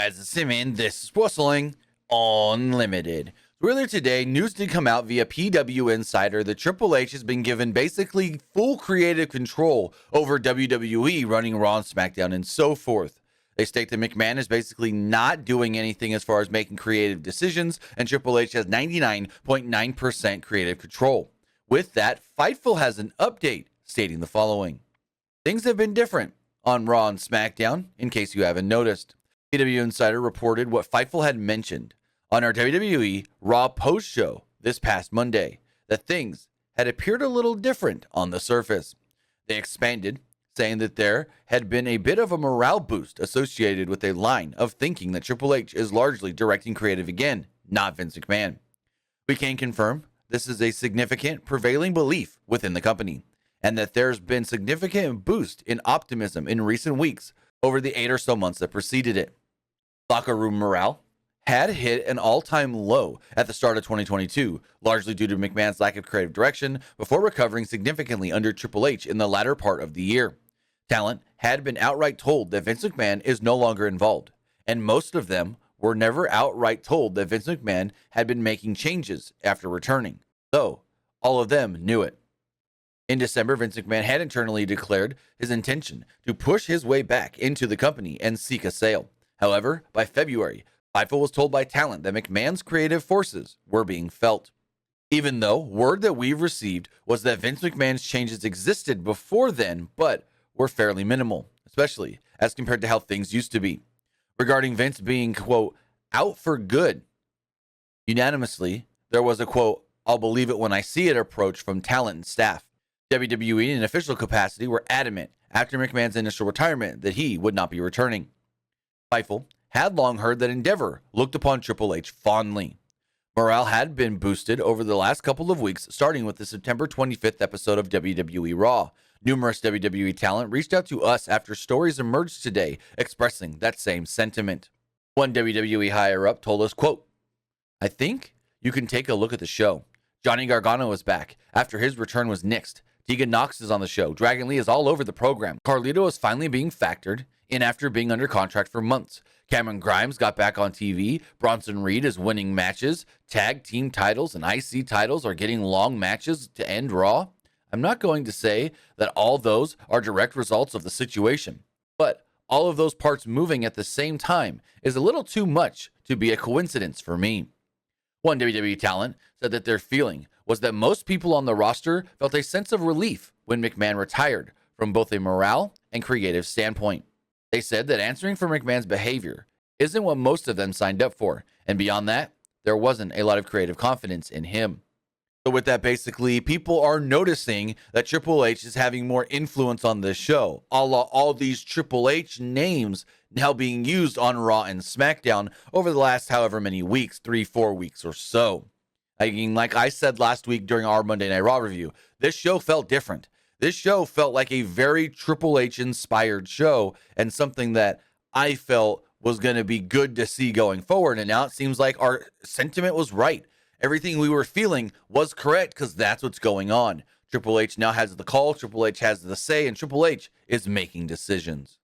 guys, it's Simon. This is Wrestling Unlimited. Earlier today, news did come out via PW Insider that Triple H has been given basically full creative control over WWE, running Raw and SmackDown and so forth. They state that McMahon is basically not doing anything as far as making creative decisions, and Triple H has 99.9% creative control. With that, Fightful has an update stating the following. Things have been different on Raw and SmackDown, in case you haven't noticed. PW Insider reported what Fightful had mentioned on our WWE Raw post-show this past Monday, that things had appeared a little different on the surface. They expanded, saying that there had been a bit of a morale boost associated with a line of thinking that Triple H is largely directing creative again, not Vince McMahon. We can confirm this is a significant prevailing belief within the company, and that there's been significant boost in optimism in recent weeks over the 8 or so months that preceded it. Locker room morale had hit an all-time low at the start of 2022, largely due to McMahon's lack of creative direction, before recovering significantly under Triple H in the latter part of the year. Talent had been outright told that Vince McMahon is no longer involved, and most of them were never outright told that Vince McMahon had been making changes after returning, though all of them knew it. In December, Vince McMahon had internally declared his intention to push his way back into the company and seek a sale. However, by February, Fightful was told by Talent that McMahon's creative forces were being felt. Even though word that we've received was that Vince McMahon's changes existed before then, but were fairly minimal, especially as compared to how things used to be. Regarding Vince being, quote, out for good, unanimously, there was a, quote, I'll believe it when I see it approach from Talent and staff. WWE in an official capacity were adamant after McMahon's initial retirement that he would not be returning. Fightful had long heard that Endeavor looked upon Triple H fondly. Morale had been boosted over the last couple of weeks, starting with the September 25th episode of WWE Raw. Numerous WWE talent reached out to us after stories emerged today expressing that same sentiment. One WWE higher-up told us, quote, I think you can take a look at the show. Johnny Gargano is back after his return was nixed. Tegan Nox is on the show. Dragon Lee is all over the program. Carlito is finally being factored in after being under contract for months. Cameron Grimes got back on TV. Bronson Reed is winning matches. Tag team titles and IC titles are getting long matches to end Raw. I'm not going to say that all those are direct results of the situation, but all of those parts moving at the same time is a little too much to be a coincidence for me. One WWE talent said that their feeling was that most people on the roster felt a sense of relief when McMahon retired from both a morale and creative standpoint. They said that answering for McMahon's behavior isn't what most of them signed up for, and beyond that, there wasn't a lot of creative confidence in him. So with that, basically, people are noticing that Triple H is having more influence on this show. All these Triple H names now being used on Raw and SmackDown over the last however many weeks, 3-4 weeks or so. I mean, like I said last week during our Monday Night Raw review, this show felt different. This show felt like a very Triple H inspired show, and something that I felt was going to be good to see going forward. And now it seems like our sentiment was right. Everything we were feeling was correct because that's what's going on. Triple H now has the call, Triple H has the say, and Triple H is making decisions.